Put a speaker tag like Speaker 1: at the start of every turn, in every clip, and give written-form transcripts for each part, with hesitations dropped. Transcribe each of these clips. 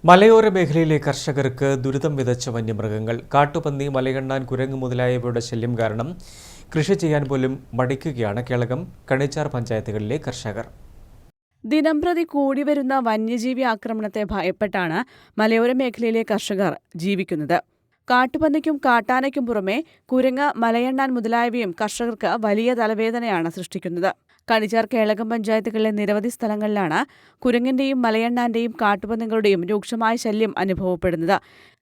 Speaker 1: മലയോര മേഖലയിലെ കർഷകർക്ക് ദുരിതം വിതച്ച വന്യമൃഗങ്ങൾ കാട്ടുപന്നി, മലയണ്ണാൻ, കുരങ്ങ് മുതലായവയുടെ ശല്യം കാരണം കൃഷി ചെയ്യാൻ പോലും മടിക്കുകയാണ് കേളകം, കണിച്ചാർ പഞ്ചായത്തുകളിലെ കർഷകർ.
Speaker 2: ദിനംപ്രതി കൂടിവരുന്ന വന്യജീവി ആക്രമണത്തെ ഭയപ്പെട്ടാണ് മലയോര മേഖലയിലെ കർഷകർ ജീവിക്കുന്നത്. കാട്ടുപന്നിക്കും കാട്ടാനയ്ക്കും പുറമെ കുരങ്ങ്, മലയണ്ണാൻ മുതലായവയും കർഷകർക്ക് വലിയ തലവേദനയാണ് സൃഷ്ടിക്കുന്നത്. കണിച്ചാർ, കേളകം പഞ്ചായത്തുകളിലെ നിരവധി സ്ഥലങ്ങളിലാണ് കുരങ്ങിന്റെയും മലയണ്ണാന്റെയും കാട്ടുപന്നികളുടെയും രൂക്ഷമായ ശല്യം അനുഭവപ്പെടുന്നത്.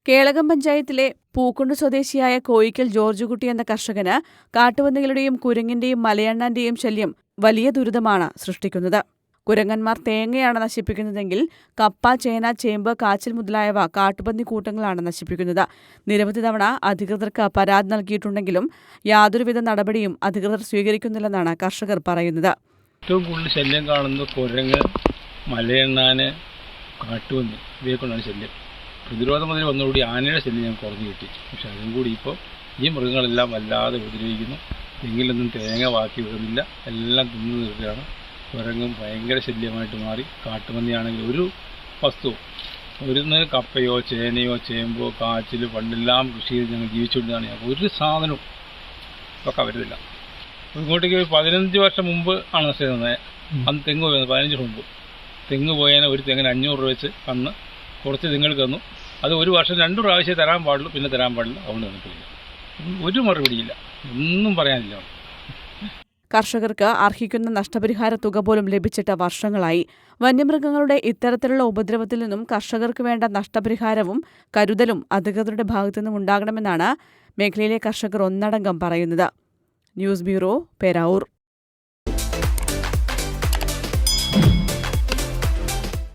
Speaker 2: കേളകം പഞ്ചായത്തിലെ പൂക്കുണ്ട് സ്വദേശിയായ കോയിക്കൽ ജോർജുകുട്ടി എന്ന കർഷകന് കാട്ടുപന്നികളുടെയും കുരങ്ങിന്റെയും മലയണ്ണാന്റെയും ശല്യം വലിയ ദുരിതമാണ് സൃഷ്ടിക്കുന്നത്. കുരങ്ങന്മാർ തേങ്ങയാണ് നശിപ്പിക്കുന്നതെങ്കിൽ കപ്പ, ചേന, ചേമ്പ്, കാച്ചിൽ മുതലായവ കാട്ടുപന്നി കൂട്ടങ്ങളാണ് നശിപ്പിക്കുന്നത്. നിരവധി തവണ അധികൃതർക്ക് പരാതി നൽകിയിട്ടുണ്ടെങ്കിലും യാതൊരുവിധ നടപടിയും അധികൃതർ സ്വീകരിക്കുന്നില്ലെന്നാണ് കർഷകർ പറയുന്നത്.
Speaker 3: ഏറ്റവും കൂടുതൽ ശല്യം കാണുന്നത് കുരങ്ങ്, മലയണ്ണാന്, കാട്ടുപന്നി ഇവയെക്കൊണ്ടാണ് ശല്യം. പ്രതിരോധ മുതൽ വന്നതോടുകൂടി ആനയുടെ ശല്യം ഞാൻ കുറഞ്ഞു കിട്ടി. പക്ഷെ അതും കൂടി ഇപ്പോൾ ഈ മൃഗങ്ങളെല്ലാം വല്ലാതെ ഉപദ്രവിക്കുന്നു. തെങ്ങിലൊന്നും തേങ്ങ ബാക്കി വിടുന്നില്ല, എല്ലാം തിന്നു തീർക്കുകയാണ്. കുരങ്ങും ഭയങ്കര ശല്യമായിട്ട് മാറി. കാട്ടുപന്നിയാണെങ്കിൽ ഒരു വസ്തു, ഒരു കപ്പയോ ചേനയോ ചേമ്പോ കാച്ചിൽ പണ്ടെല്ലാം കൃഷി ചെയ്ത് ഞങ്ങൾ ജീവിച്ചുകൊണ്ടാണ്. ഒരു സാധനവും ഇതൊക്കെ വരുന്നില്ല. ഇങ്ങോട്ടേക്ക് 15 വർഷം മുമ്പ് ആണ് നഷ്ടം തന്നത്. അന്ന് തെങ്ങ് പോയത് 15 വർഷം മുമ്പ്. തെങ്ങ് പോയതിന് ഒരു തെങ്ങിന് 500 രൂപ വെച്ച് അന്ന് കുറച്ച് തെങ്ങൾക്ക് തന്നു. അത് ഒരു വർഷം 2 പ്രാവശ്യം തരാൻ പാടുള്ളൂ, പിന്നെ തരാൻ പാടില്ല. അതുകൊണ്ട് തന്നിട്ടില്ല. ഒരു മറുപടിയില്ല, ഒന്നും പറയാനില്ല.
Speaker 2: കർഷകർക്ക് അർഹിക്കുന്ന നഷ്ടപരിഹാര തുക പോലും ലഭിച്ചിട്ട് വർഷങ്ങളായി. വന്യമൃഗങ്ങളുടെ ഇത്തരത്തിലുള്ള ഉപദ്രവത്തിൽ നിന്നും കർഷകർക്ക് വേണ്ട നഷ്ടപരിഹാരവും കരുതലും അധികൃതരുടെ ഭാഗത്തുനിന്നും ഉണ്ടാകണമെന്നാണ് മേഖലയിലെ കർഷകർ ഒന്നടങ്കം പറയുന്നത്. News bureau, Peravoor.